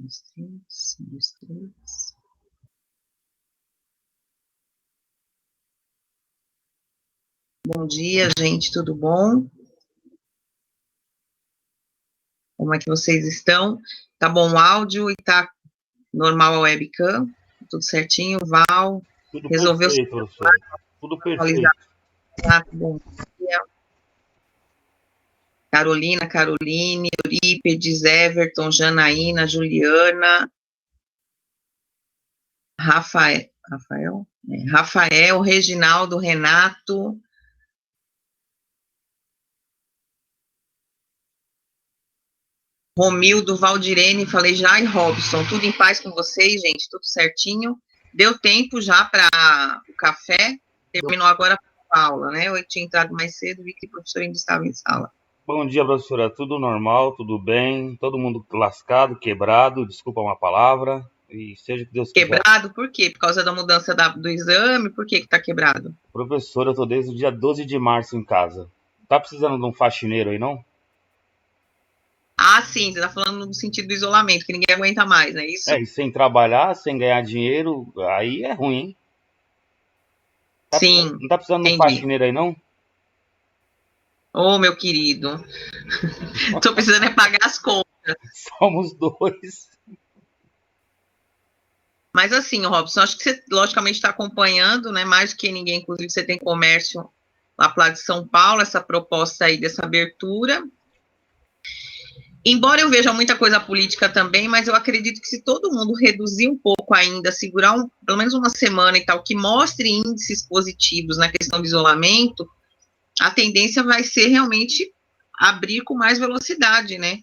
dois, três, um, dois, três. Bom dia, gente, tudo bom? Como é que vocês estão? Tá bom o áudio e tá normal a webcam? Tudo certinho, Val? Tudo Resolveu se perfeito, professora. Tudo atualizar? perfeito. Bom dia. Carolina, Caroline, Eurípedes, Everton, Janaína, Juliana, Rafael, Reginaldo, Renato, Romildo, Valdirene, falei já, e Robson, tudo em paz com vocês, gente? Tudo certinho? Deu tempo já para o café? Terminou agora a aula, né? Eu tinha entrado mais cedo, vi que o professor ainda estava em sala. Bom dia, professora. Tudo normal, tudo bem? Todo mundo lascado, quebrado, desculpa uma palavra. E seja o que Deus quiser. Quebrado, por quê? Por causa da mudança do exame? Por que está quebrado? Professora, eu tô desde o dia 12 de março em casa. Tá precisando de um faxineiro aí, não? Ah, sim, você está falando no sentido do isolamento, que ninguém aguenta mais, não é isso? E sem trabalhar, sem ganhar dinheiro, aí é ruim, hein? Sim, Não tá precisando de um entendi. faxineiro aí, não? Ô, meu querido, estou precisando é pagar as contas. Somos dois. Mas assim, Robson, acho que você logicamente está acompanhando, né? Mais do que ninguém, inclusive você tem comércio lá para de São Paulo, essa proposta aí dessa abertura. Embora eu veja muita coisa política também, mas eu acredito que se todo mundo reduzir um pouco ainda, segurar pelo menos uma semana e tal, que mostre índices positivos na questão do isolamento, a tendência vai ser realmente abrir com mais velocidade, né?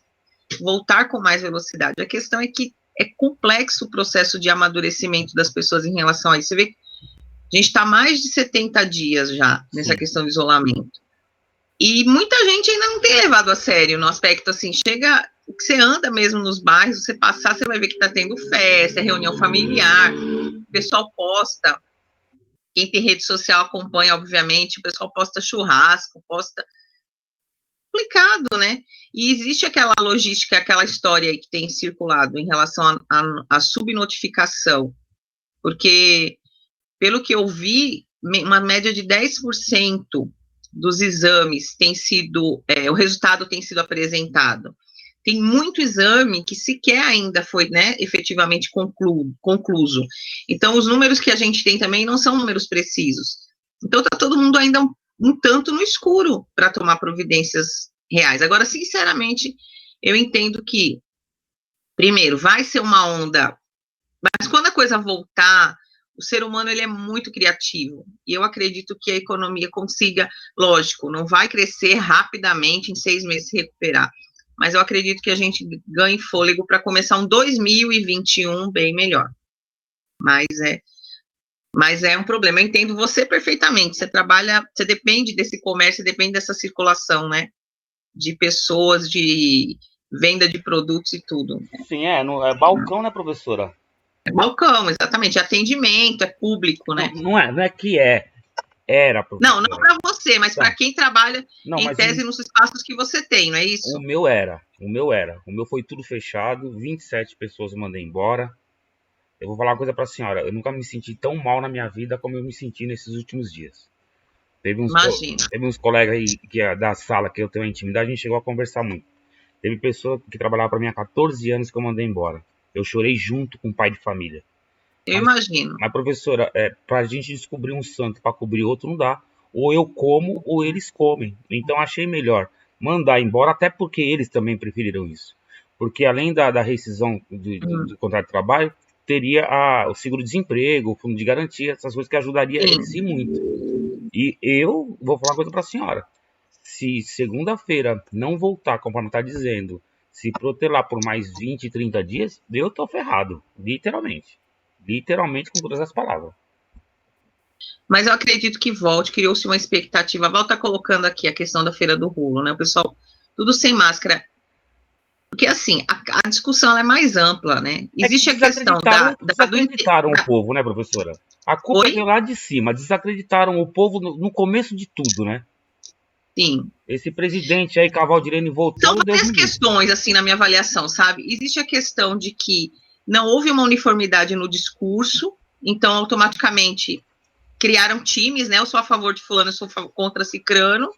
Voltar com mais velocidade. A questão é que é complexo o processo de amadurecimento das pessoas em relação a isso. Você vê que a gente está mais de 70 dias já nessa Sim. questão do isolamento. E muita gente ainda não tem levado a sério no aspecto assim, chega, o que você anda mesmo nos bairros, você passar, você vai ver que está tendo festa, reunião familiar, o pessoal posta, quem tem rede social acompanha, obviamente, o pessoal posta churrasco, posta complicado, né? E existe aquela logística, aquela história aí que tem circulado em relação à subnotificação, porque, pelo que eu vi, uma média de 10% dos exames tem sido, o resultado tem sido apresentado. Tem muito exame que sequer ainda foi, né, efetivamente concluso. Então, os números que a gente tem também não são números precisos. Então, está todo mundo ainda um tanto no escuro para tomar providências reais. Agora, sinceramente, eu entendo que, primeiro, vai ser uma onda, mas quando a coisa voltar, o ser humano ele é muito criativo, e eu acredito que a economia consiga, lógico, não vai crescer rapidamente, em 6 meses se recuperar, mas eu acredito que a gente ganhe fôlego para começar um 2021 bem melhor. Mas é um problema. Eu entendo você perfeitamente. Você trabalha, você depende desse comércio, depende dessa circulação, né? De pessoas, de venda de produtos e tudo. Sim, é balcão, né, professora? É balcão, exatamente. Atendimento, é público, Não, né? não é que é. Era, Não, não professora. para você, mas para Então, quem trabalha não, em mas tese nos espaços que você tem, não é o isso? meu era. O meu era. O meu foi tudo fechado. 27 pessoas eu mandei embora. Eu vou falar uma coisa pra senhora. Eu nunca me senti tão mal na minha vida como eu me senti nesses últimos dias. Imagina. Teve uns colegas aí que é da sala que eu tenho intimidade, a gente chegou a conversar muito. Teve pessoa que trabalhava para mim há 14 anos que eu mandei embora. Eu chorei junto com o pai de família. Eu Mas, imagino. mas professora, pra gente descobrir um santo para cobrir outro não dá. Ou eu como ou eles comem. Então achei melhor mandar embora, até porque eles também preferiram isso. Porque além da rescisão do contrato de trabalho, teria o seguro-desemprego, o fundo de garantia, essas coisas que ajudaria eles e Sim. muito. E eu vou falar uma coisa para a senhora. Se segunda-feira não voltar, como está dizendo, se protelar por mais 20, 30 dias, eu tô ferrado. Literalmente. Literalmente com todas as palavras. Mas eu acredito que volte, criou-se uma expectativa. A Val está colocando aqui a questão da Feira do Rolo, né? O pessoal, tudo sem máscara. Porque, assim, a discussão é mais ampla, né? É que Existe a questão desacreditaram o povo, né, professora? A culpa Oi? veio lá de cima. Desacreditaram o povo no começo de tudo, né? Sim. Esse presidente aí, Cavaldirene, São voltou, Deus várias me livre. questões, assim, na minha avaliação, sabe? Existe a questão de que não houve uma uniformidade no discurso, então, automaticamente, criaram times, né? Eu sou a favor de fulano, eu sou contra cicrano,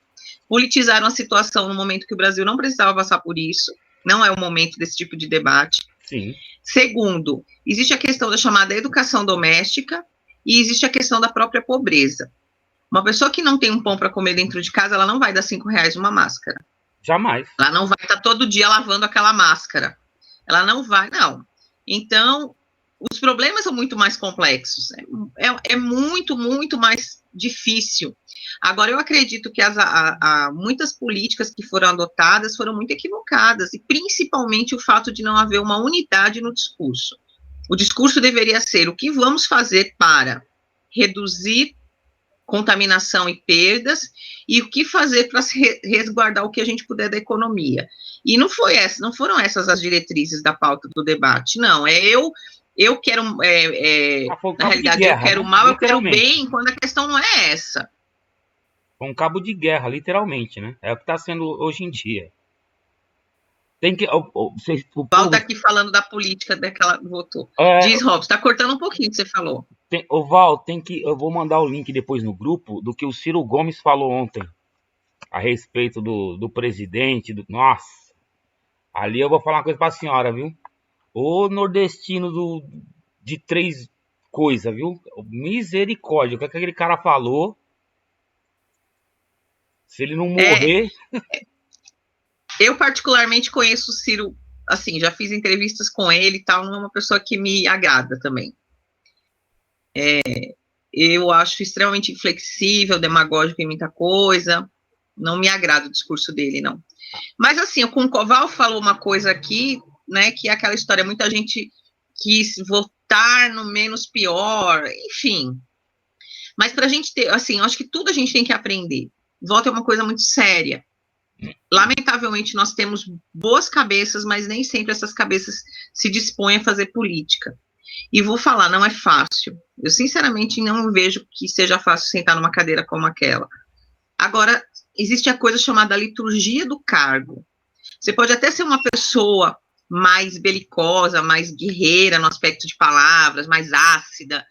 politizaram a situação no momento que o Brasil não precisava passar por isso, não é o momento desse tipo de debate. Sim. Segundo, existe a questão da chamada educação doméstica e existe a questão da própria pobreza. Uma pessoa que não tem um pão para comer dentro de casa, ela não vai dar R$ 5 uma máscara. Jamais. Ela não vai estar todo dia lavando aquela máscara. Ela não vai, não. Então, os problemas são muito mais complexos. É muito, muito mais difícil. Agora, eu acredito que muitas políticas que foram adotadas foram muito equivocadas, e principalmente o fato de não haver uma unidade no discurso. O discurso deveria ser: o que vamos fazer para reduzir contaminação e perdas, e o que fazer para resguardar o que a gente puder da economia. E não foram essas as diretrizes da pauta do debate, não. Eu quero, na realidade, guerra, eu quero né? mal, eu quero bem, quando a questão não é essa. Foi um cabo de guerra, literalmente, né? É o que está sendo hoje em dia. Tem que. O Val tá aqui falando da política daquela votou. Diz, Robson, tá cortando um pouquinho que você falou. Val, eu vou mandar o link depois no grupo do que o Ciro Gomes falou ontem a respeito do presidente. Nossa, ali eu vou falar uma coisa pra senhora, viu? O nordestino de 3 coisas, viu? Misericórdia, o que aquele cara falou? Se ele não morrer. Eu, particularmente, conheço o Ciro, assim, já fiz entrevistas com ele e tal, não é uma pessoa que me agrada também. Eu acho extremamente inflexível, demagógico em muita coisa, não me agrada o discurso dele, não. Mas, assim, o Val falou uma coisa aqui, né, que é aquela história, muita gente quis votar no menos pior, enfim. Mas para a gente ter, assim, eu acho que tudo a gente tem que aprender. Voto é uma coisa muito séria. Lamentavelmente, nós temos boas cabeças, mas nem sempre essas cabeças se dispõem a fazer política. E vou falar, não é fácil. Eu, sinceramente, não vejo que seja fácil sentar numa cadeira como aquela. Agora, existe a coisa chamada liturgia do cargo. Você pode até ser uma pessoa mais belicosa, mais guerreira no aspecto de palavras, mais ácida,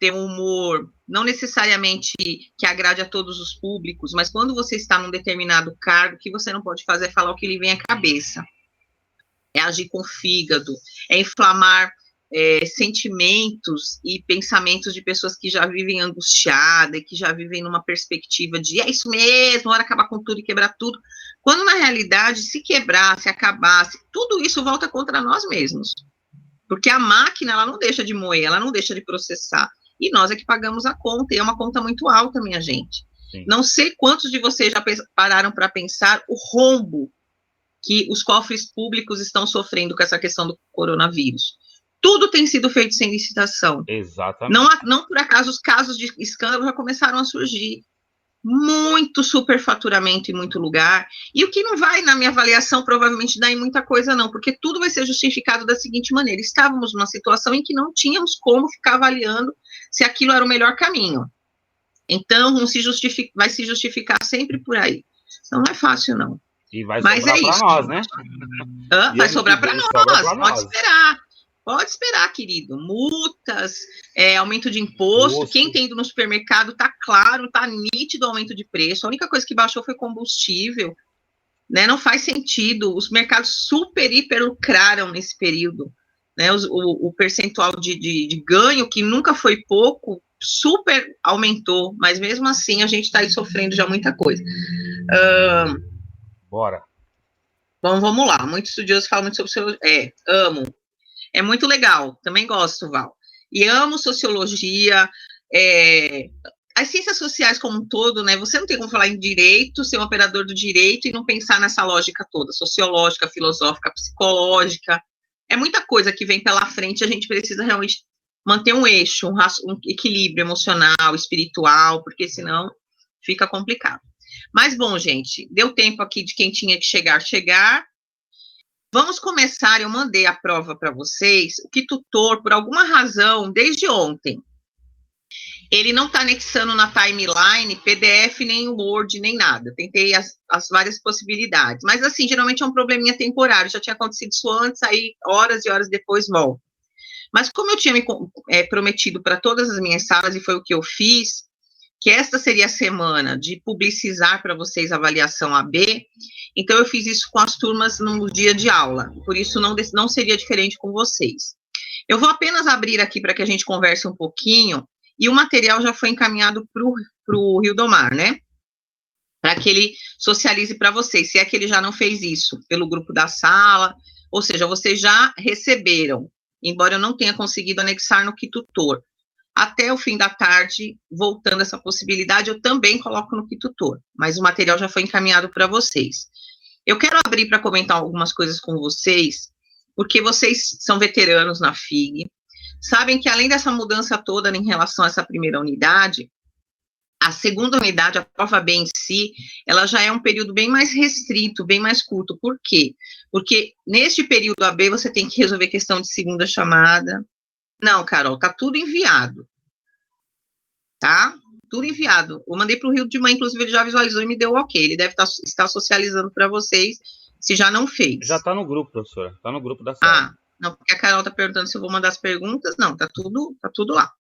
ter um humor não necessariamente que agrade a todos os públicos, mas quando você está num determinado cargo, o que você não pode fazer é falar o que lhe vem à cabeça. É agir com fígado, é inflamar sentimentos e pensamentos de pessoas que já vivem angustiadas e que já vivem numa perspectiva de é isso mesmo, hora acabar com tudo e quebrar tudo, quando na realidade, se quebrar, se acabasse, tudo isso volta contra nós mesmos. Porque a máquina, ela não deixa de moer, ela não deixa de processar. E nós é que pagamos a conta, e é uma conta muito alta, minha gente. Sim. Não sei quantos de vocês já pararam para pensar o rombo que os cofres públicos estão sofrendo com essa questão do coronavírus. Tudo tem sido feito sem licitação. Exatamente. Não por acaso os casos de escândalo já começaram a surgir. Muito superfaturamento em muito lugar, e o que não vai, na minha avaliação, provavelmente dar em muita coisa não, porque tudo vai ser justificado da seguinte maneira: estávamos numa situação em que não tínhamos como ficar avaliando se aquilo era o melhor caminho, então vai se justificar sempre por aí, então não é fácil não. E vai sobrar para nós, né? Vai sobrar para nós, pode esperar. Pode esperar, querido. Multas, aumento de imposto. Quem tem ido no supermercado, tá claro, tá nítido o aumento de preço. A única coisa que baixou foi combustível, né? Não faz sentido. Os mercados super, hiper lucraram nesse período, né? O percentual de ganho, que nunca foi pouco, super aumentou. Mas mesmo assim, a gente tá aí sofrendo já muita coisa. Bora. Bom, vamos lá. Muitos estudiosos falam muito sobre amo. É muito legal, também gosto, Val. E amo sociologia, as ciências sociais como um todo, né? Você não tem como falar em direito, ser um operador do direito e não pensar nessa lógica toda, sociológica, filosófica, psicológica. É muita coisa que vem pela frente, a gente precisa realmente manter um eixo, um equilíbrio emocional, espiritual, porque senão fica complicado. Mas, bom, gente, deu tempo aqui de quem tinha que chegar. Vamos começar, eu mandei a prova para vocês, o que tutor, por alguma razão, desde ontem, ele não está anexando na timeline PDF, nem Word, nem nada. Tentei as várias possibilidades. Mas, assim, geralmente é um probleminha temporário. Já tinha acontecido isso antes, aí horas e horas depois volta. Mas como eu tinha me prometido para todas as minhas salas, e foi o que eu fiz, que esta seria a semana de publicizar para vocês a avaliação AB, então eu fiz isso com as turmas no dia de aula. Por isso não seria diferente com vocês. Eu vou apenas abrir aqui para que a gente converse um pouquinho, e o material já foi encaminhado para o Rildomar, né? Para que ele socialize para vocês, se é que ele já não fez isso, pelo grupo da sala, ou seja, vocês já receberam, embora eu não tenha conseguido anexar no Kitutor. Até o fim da tarde, voltando essa possibilidade, eu também coloco no Kitutor, mas o material já foi encaminhado para vocês. Eu quero abrir para comentar algumas coisas com vocês, porque vocês são veteranos na FIG, sabem que além dessa mudança toda em relação a essa primeira unidade, a segunda unidade, a prova B em si, ela já é um período bem mais restrito, bem mais curto. Por quê? Porque neste período AB você tem que resolver questão de segunda chamada. Não, Carol, tá tudo enviado. Tá? Tudo enviado. Eu mandei para o Rio de manhã, inclusive ele já visualizou e me deu ok. Ele deve estar socializando para vocês, se já não fez. Já está no grupo, professora. Está no grupo da sala. Ah, não, porque a Carol está perguntando se eu vou mandar as perguntas. Não, tá tudo lá.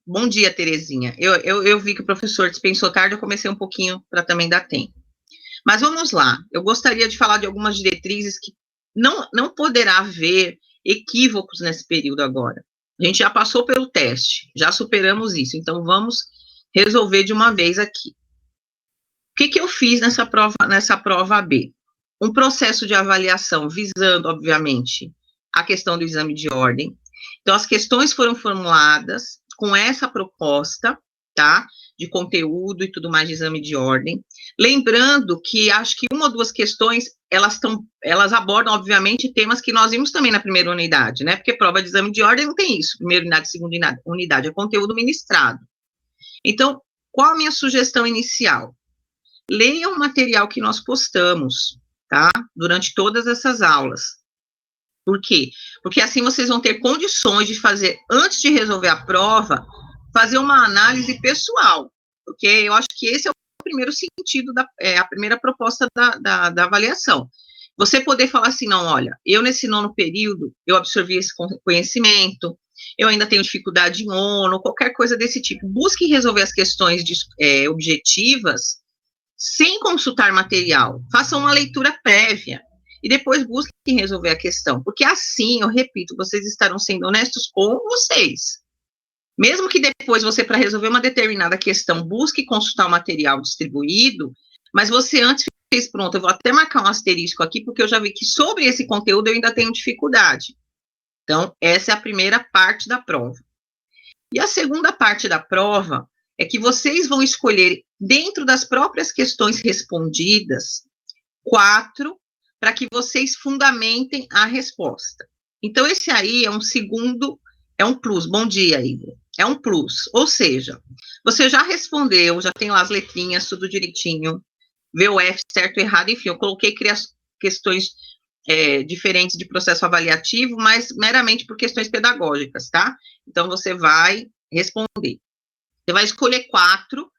Bom dia, Terezinha. Eu vi que o professor dispensou tarde, eu comecei um pouquinho para também dar tempo. Mas vamos lá. Eu gostaria de falar de algumas diretrizes que não poderá haver equívocos nesse período agora. A gente já passou pelo teste, já superamos isso, então vamos resolver de uma vez aqui. O que eu fiz nessa prova B? Um processo de avaliação visando, obviamente, a questão do exame de ordem. Então, as questões foram formuladas com essa proposta, tá? De conteúdo e tudo mais de exame de ordem. Lembrando que acho que uma ou duas questões, elas abordam, obviamente, temas que nós vimos também na primeira unidade, né? Porque prova de exame de ordem não tem isso. Primeira unidade, segunda unidade, é conteúdo ministrado. Então, qual a minha sugestão inicial? Leiam o material que nós postamos, tá? Durante todas essas aulas. Por quê? Porque assim vocês vão ter condições de fazer, antes de resolver a prova, fazer uma análise pessoal, porque eu acho que esse é o primeiro sentido, a primeira proposta da avaliação. Você poder falar assim, não, olha, eu nesse nono período, eu absorvi esse conhecimento, eu ainda tenho dificuldade em ONU, qualquer coisa desse tipo. Busque resolver as questões objetivas sem consultar material. Faça uma leitura prévia e depois busquem resolver a questão, porque assim, eu repito, vocês estarão sendo honestos com vocês. Mesmo que depois você, para resolver uma determinada questão, busque consultar o material distribuído, mas você antes fez pronto, eu vou até marcar um asterisco aqui, porque eu já vi que sobre esse conteúdo eu ainda tenho dificuldade. Então, essa é a primeira parte da prova. E a segunda parte da prova é que vocês vão escolher, dentro das próprias questões respondidas, 4 para que vocês fundamentem a resposta. Então, esse aí é um plus. Bom dia, Igor. É um plus, ou seja, você já respondeu, já tem lá as letrinhas, tudo direitinho, VOF, certo, errado, enfim, eu coloquei questões diferentes de processo avaliativo, mas meramente por questões pedagógicas, tá? Então, você vai responder. Você vai escolher 4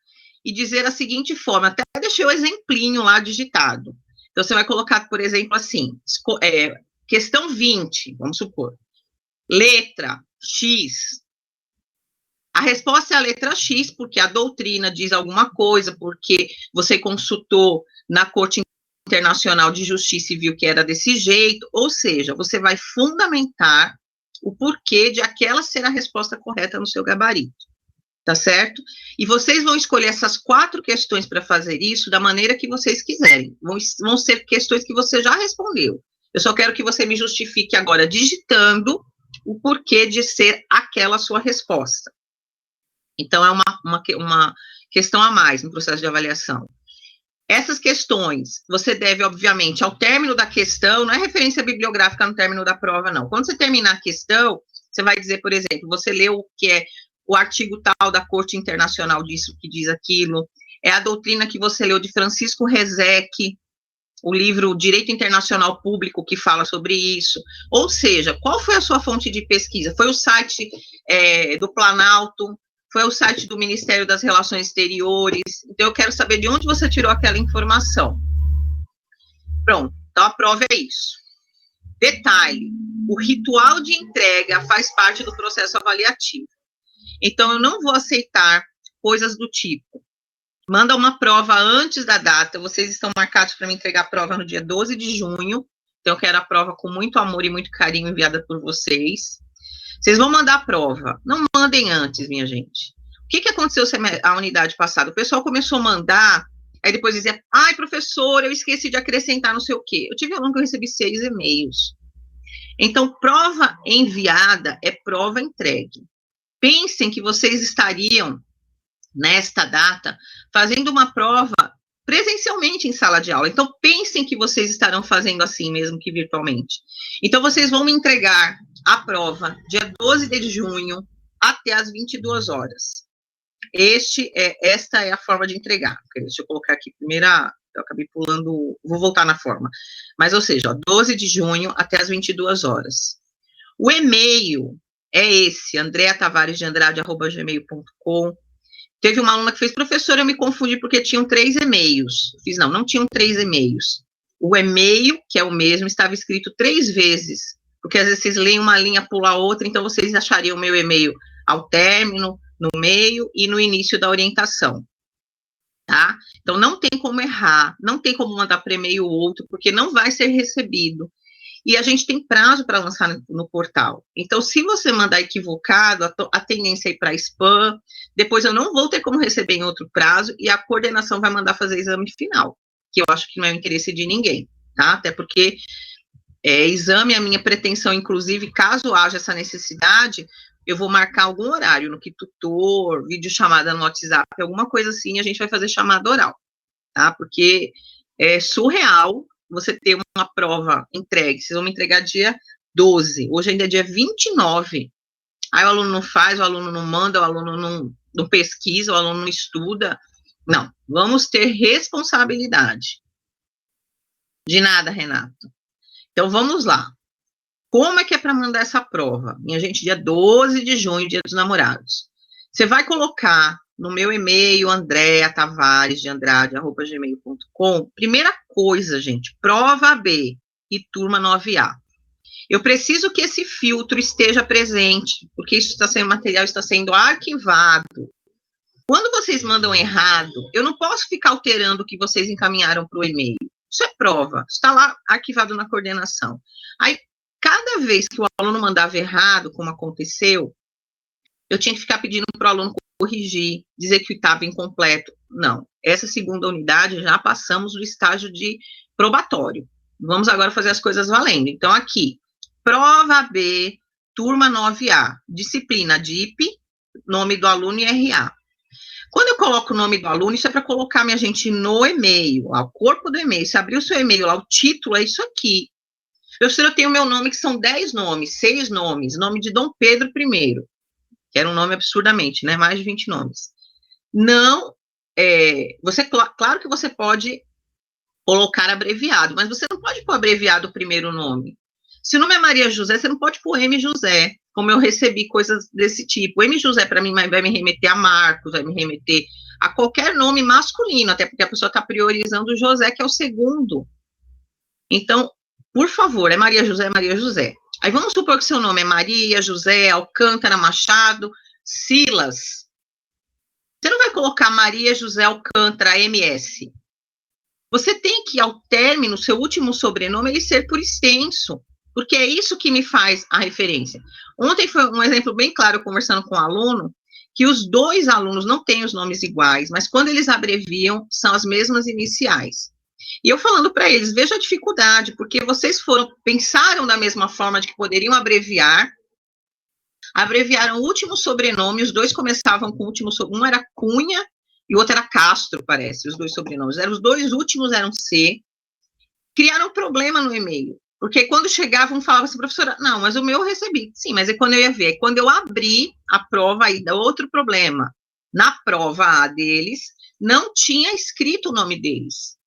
e dizer a seguinte forma, até deixei o exemplinho lá digitado. Então, você vai colocar, por exemplo, assim, questão 20, vamos supor, letra X. A resposta é a letra X, porque a doutrina diz alguma coisa, porque você consultou na Corte Internacional de Justiça e viu que era desse jeito, ou seja, você vai fundamentar o porquê de aquela ser a resposta correta no seu gabarito. Tá certo? E vocês vão escolher essas 4 questões para fazer isso da maneira que vocês quiserem. Vão ser questões que você já respondeu. Eu só quero que você me justifique agora, digitando o porquê de ser aquela sua resposta. Então, é uma questão a mais no processo de avaliação. Essas questões, você deve, obviamente, ao término da questão, não é referência bibliográfica no término da prova, não. Quando você terminar a questão, você vai dizer, por exemplo, você leu o que é o artigo tal da Corte Internacional disso, que diz aquilo, é a doutrina que você leu de Francisco Rezec, o livro Direito Internacional Público, que fala sobre isso. Ou seja, qual foi a sua fonte de pesquisa? Foi o site do Planalto? Foi o site do Ministério das Relações Exteriores? Então, eu quero saber de onde você tirou aquela informação. Pronto, então a prova é isso. Detalhe, o ritual de entrega faz parte do processo avaliativo. Então, eu não vou aceitar coisas do tipo: manda uma prova antes da data, vocês estão marcados para me entregar a prova no dia 12 de junho, então eu quero a prova com muito amor e muito carinho enviada por vocês. Vocês vão mandar a prova, não mandem antes, minha gente. O que aconteceu a unidade passada? O pessoal começou a mandar, aí depois dizia: ai, professor, eu esqueci de acrescentar não sei o quê. Eu tive aluno que eu recebi 6 e-mails. Então, prova enviada é prova entregue. Pensem que vocês estariam, nesta data, fazendo uma prova presencialmente em sala de aula. Então, pensem que vocês estarão fazendo assim, mesmo que virtualmente. Então, vocês vão me entregar a prova dia 12 de junho, até às 22 horas. Esta é a forma de entregar. Deixa eu colocar aqui primeiro, eu acabei pulando, vou voltar na forma. Mas, ou seja, 12 de junho, até às 22 horas. O e-mail é esse, andreatavaresdeandrade@gmail.com. Teve uma aluna que fez: professora, eu me confundi porque tinham 3 e-mails. Eu fiz: não tinham 3 e-mails. O e-mail, que é o mesmo, estava escrito 3 vezes, porque às vezes vocês leem uma linha, pula outra, então vocês achariam o meu e-mail ao término, no meio e no início da orientação, tá? Então, não tem como errar, não tem como mandar para e-mail outro, porque não vai ser recebido. E a gente tem prazo para lançar no portal. Então, se você mandar equivocado, a tendência é ir para spam, depois eu não vou ter como receber em outro prazo, e a coordenação vai mandar fazer exame final, que eu acho que não é o interesse de ninguém, tá? Até porque exame, a minha pretensão, inclusive, caso haja essa necessidade, eu vou marcar algum horário no Kitutor, videochamada no WhatsApp, alguma coisa assim, a gente vai fazer chamada oral, tá? Porque é surreal você ter uma prova entregue. Vocês vão me entregar dia 12, hoje ainda é dia 29. Aí o aluno não faz, o aluno não manda, o aluno não pesquisa, o aluno não estuda. Não, vamos ter responsabilidade. De nada, Renato. Então, vamos lá. Como é que é para mandar essa prova? Minha gente, dia 12 de junho, dia dos namorados. Você vai colocar no meu e-mail, andreatavaresdeandrade@gmail.com. Primeira coisa, gente, prova B e turma 9A. Eu preciso que esse filtro esteja presente, porque isso está sendo material, está sendo arquivado. Quando vocês mandam errado, eu não posso ficar alterando o que vocês encaminharam para o e-mail. Isso é prova, está lá arquivado na coordenação. Aí, cada vez que o aluno mandava errado, como aconteceu, eu tinha que ficar pedindo para o aluno corrigir, dizer que estava incompleto. Não, essa segunda unidade já passamos do estágio de probatório. Vamos agora fazer as coisas valendo. Então, aqui, prova B, turma 9A, disciplina DIP, nome do aluno e RA. Quando eu coloco o nome do aluno, isso é para colocar, minha gente, no e-mail, o corpo do e-mail. Se abrir o seu e-mail lá, o título é isso aqui. Eu tenho o meu nome, que são 10 nomes, 6 nomes, nome de Dom Pedro I, que era um nome absurdamente, né, mais de 20 nomes. Não, claro que você pode colocar abreviado, mas você não pode pôr abreviado o primeiro nome. Se o nome é Maria José, você não pode pôr M. José, como eu recebi coisas desse tipo. M. José, para mim, vai me remeter a Marcos, vai me remeter a qualquer nome masculino, até porque a pessoa está priorizando o José, que é o segundo. Então, por favor, é Maria José, é Maria José. Aí vamos supor que seu nome é Maria José Alcântara Machado Silas. Você não vai colocar Maria José Alcântara MS. Você tem que, ao término, seu último sobrenome, ele ser por extenso, porque é isso que me faz a referência. Ontem foi um exemplo bem claro, conversando com um aluno, que os 2 alunos não têm os nomes iguais, mas quando eles abreviam, são as mesmas iniciais. E eu falando para eles: veja a dificuldade, porque vocês pensaram da mesma forma de que poderiam abreviaram o último sobrenome, os 2 começavam com o último sobrenome, um era Cunha e o outro era Castro, parece, os 2 sobrenomes. Os 2 últimos eram C, criaram um problema no e-mail, porque quando chegavam, falavam assim: professora, não, mas o meu eu recebi. Sim, mas é quando eu ia ver, quando eu abri a prova, aí dá outro problema. Na prova A deles, não tinha escrito o nome deles.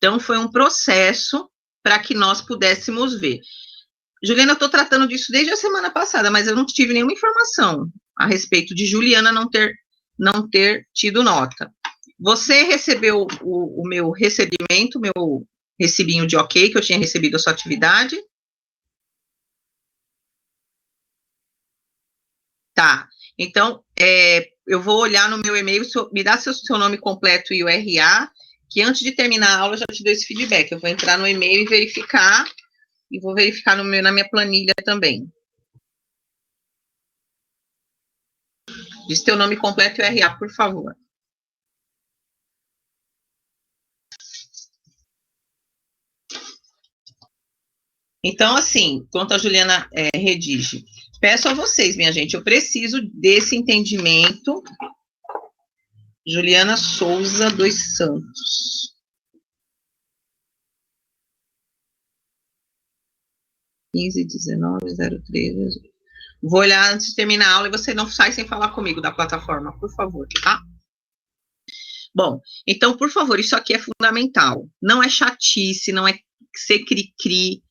Então, foi um processo para que nós pudéssemos ver. Juliana, eu estou tratando disso desde a semana passada, mas eu não tive nenhuma informação a respeito de Juliana não ter tido nota. Você recebeu o meu recebimento, meu recibinho de ok, que eu tinha recebido a sua atividade? Tá. Então, eu vou olhar no meu e-mail, me dá seu nome completo e o RA, que antes de terminar a aula eu já te dou esse feedback. Eu vou entrar no e-mail e vou verificar na minha planilha também. Diz teu nome completo e o RA, por favor. Então, assim, enquanto a Juliana redige, peço a vocês, minha gente, eu preciso desse entendimento. Juliana Souza dos Santos. 151903. Vou olhar antes de terminar a aula e você não sai sem falar comigo da plataforma, por favor, tá? Bom, então, por favor, isso aqui é fundamental. Não é chatice, não é ser cri-cri.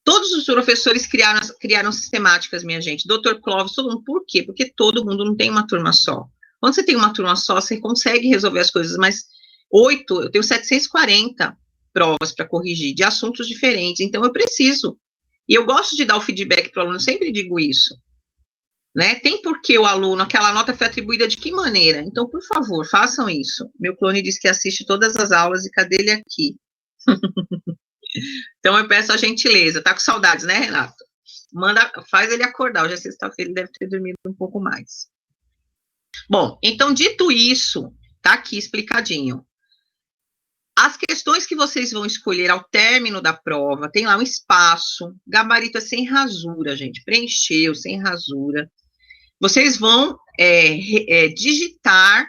Todos os professores criaram sistemáticas, minha gente. Doutor Clóvis, todo mundo. Por quê? Porque todo mundo não tem uma turma só. Quando você tem uma turma só, você consegue resolver as coisas, mas eu tenho 740 provas para corrigir, de assuntos diferentes, então eu preciso. E eu gosto de dar o feedback para o aluno, sempre digo isso. Né? Tem porquê o aluno, aquela nota foi atribuída de que maneira? Então, por favor, façam isso. Meu clone disse que assiste todas as aulas e cadê ele aqui? Então, eu peço a gentileza. Tá com saudades, né, Renato? Faz ele acordar. Hoje é sexta-feira, ele deve ter dormido um pouco mais. Bom, então, dito isso, tá aqui explicadinho. As questões que vocês vão escolher ao término da prova, tem lá um espaço, gabarito é sem rasura, gente, preencheu, sem rasura. Vocês vão digitar,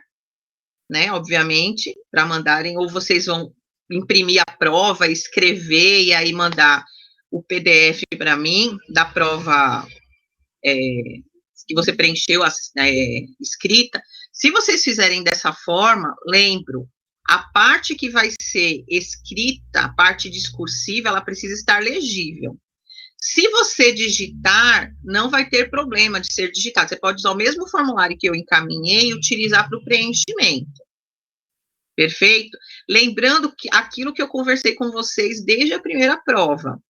né, obviamente, para mandarem, ou vocês vão imprimir a prova, escrever e aí mandar o PDF para mim da prova que você preencheu escrita. Se vocês fizerem dessa forma, lembro, a parte que vai ser escrita, a parte discursiva, ela precisa estar legível. Se você digitar, não vai ter problema de ser digitado. Você pode usar o mesmo formulário que eu encaminhei e utilizar para o preenchimento. Perfeito? Lembrando que aquilo que eu conversei com vocês desde a primeira prova.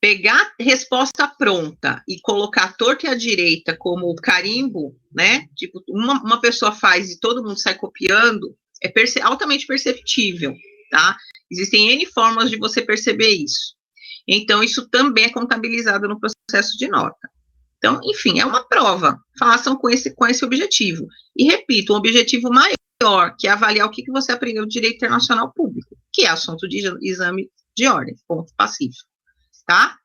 Pegar resposta pronta e colocar a torta e a direita como carimbo, né? Tipo, uma pessoa faz e todo mundo sai copiando, é altamente perceptível, tá? Existem N formas de você perceber isso. Então, isso também é contabilizado no processo de nota. Então, enfim, é uma prova. Façam com esse objetivo. E, repito, um objetivo maior, que é avaliar o que você aprendeu de direito internacional público, que é assunto de exame de ordem, ponto pacífico. Tá?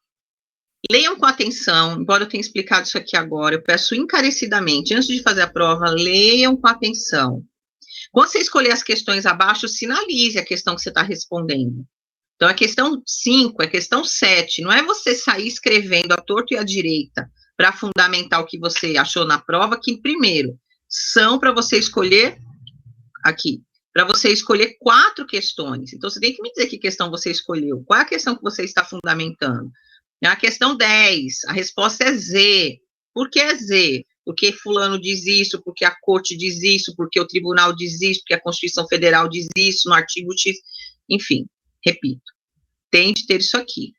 Leiam com atenção, embora eu tenha explicado isso aqui agora, eu peço encarecidamente, antes de fazer a prova, leiam com atenção. Quando você escolher as questões abaixo, sinalize a questão que você está respondendo. Então, a questão 5, a questão 7, não é você sair escrevendo a torto e a direita para fundamentar o que você achou na prova, que, primeiro, são para você escolher, aqui, para você escolher 4 questões. Então, você tem que me dizer que questão você escolheu, qual é a questão que você está fundamentando. A questão 10, a resposta é Z. Por que é Z? Porque fulano diz isso, porque a corte diz isso, porque o tribunal diz isso, porque a Constituição Federal diz isso, no artigo X, enfim, repito, tem de ter isso aqui.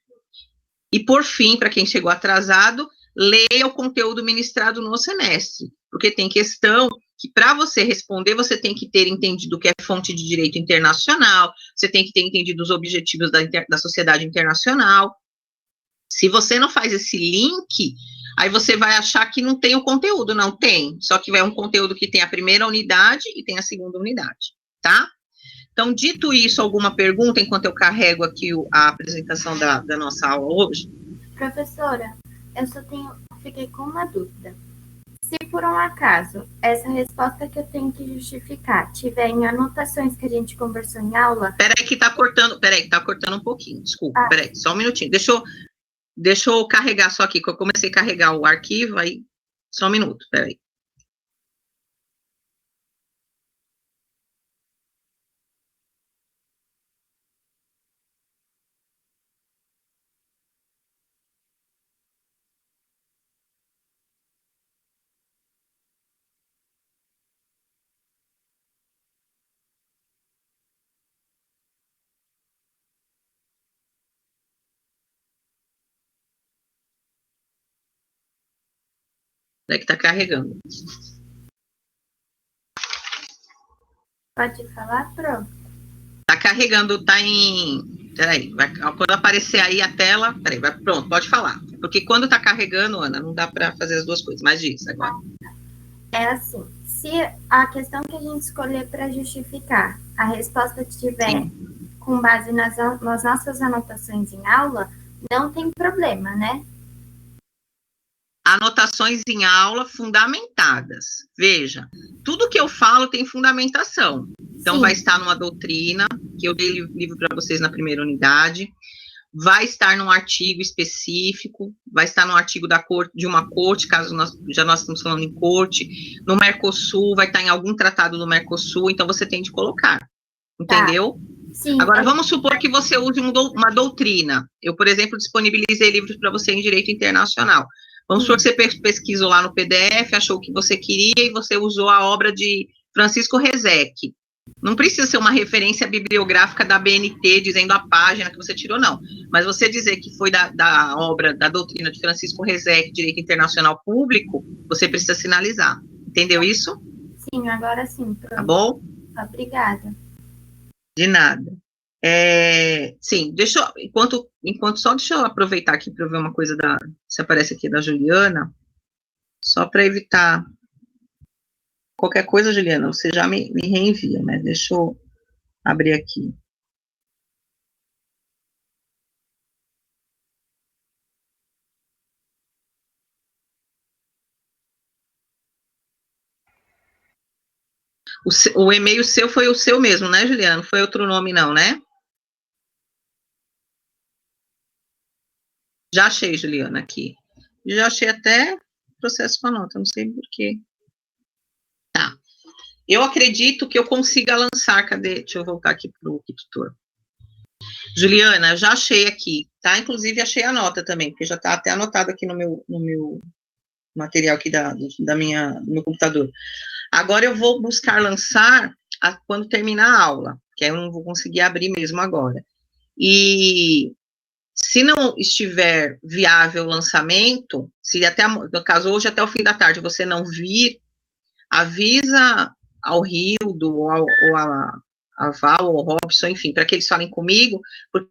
E, por fim, para quem chegou atrasado, leia o conteúdo ministrado no semestre, porque tem questão que, para você responder, você tem que ter entendido o que é fonte de direito internacional, você tem que ter entendido os objetivos da sociedade internacional. Se você não faz esse link, aí você vai achar que não tem o conteúdo. Não tem, só que é um conteúdo que tem a primeira unidade e tem a segunda unidade, tá? Então, dito isso, alguma pergunta enquanto eu carrego aqui a apresentação da nossa aula hoje? Professora, fiquei com uma dúvida. Se por um acaso essa resposta que eu tenho que justificar tiver em anotações que a gente conversou em aula... Peraí que tá cortando um pouquinho, desculpa, peraí, só um minutinho, deixa eu carregar só aqui, que eu comecei a carregar o arquivo, aí, só um minuto, peraí. É que tá carregando. Pode falar, Pro? Tá carregando, tá em... Peraí, quando aparecer aí a tela... Peraí, pronto, pode falar. Porque quando tá carregando, Ana, não dá para fazer as duas coisas. Mas diz agora. É assim, se a questão que a gente escolher para justificar, a resposta estiver com base nas nossas anotações em aula, não tem problema, né? Anotações em aula fundamentadas. Veja, tudo que eu falo tem fundamentação. Então, Sim. vai estar numa doutrina, que eu dei livro para vocês na primeira unidade, vai estar num artigo específico, vai estar num artigo da corte, de uma corte, caso nós estamos falando em corte, no Mercosul, vai estar em algum tratado do Mercosul, então você tem de colocar, entendeu? Tá. Sim. Agora, vamos supor que você use uma doutrina. Eu, por exemplo, disponibilizei livros para você em direito internacional. Vamos supor que você pesquisou lá no PDF, achou o que você queria e você usou a obra de Francisco Rezec. Não precisa ser uma referência bibliográfica da BNT dizendo a página que você tirou, não. Mas você dizer que foi da obra, da doutrina de Francisco Rezec, Direito Internacional Público, você precisa sinalizar. Entendeu isso? Sim, agora sim. Pronto. Tá bom? Obrigada. De nada. Sim, deixa eu aproveitar aqui para ver uma coisa se aparece aqui da Juliana, só para evitar qualquer coisa, Juliana, você já me reenvia, né? Deixa eu abrir aqui. O e-mail seu foi o seu mesmo, né, Juliana? Não foi outro nome, não, né? Já achei, Juliana, aqui. Já achei até processo com a nota, não sei por quê. Tá. Eu acredito que eu consiga lançar, cadê? Deixa eu voltar aqui para o tutor. Juliana, já achei aqui, tá? Inclusive, achei a nota também, porque já está até anotado aqui no meu material aqui do meu computador. Agora eu vou buscar lançar quando terminar a aula, que aí eu não vou conseguir abrir mesmo agora. E se não estiver viável o lançamento, se até, no caso, hoje até o fim da tarde você não vir, avisa ao Rildo ou a Val ou ao Robson, enfim, para que eles falem comigo, porque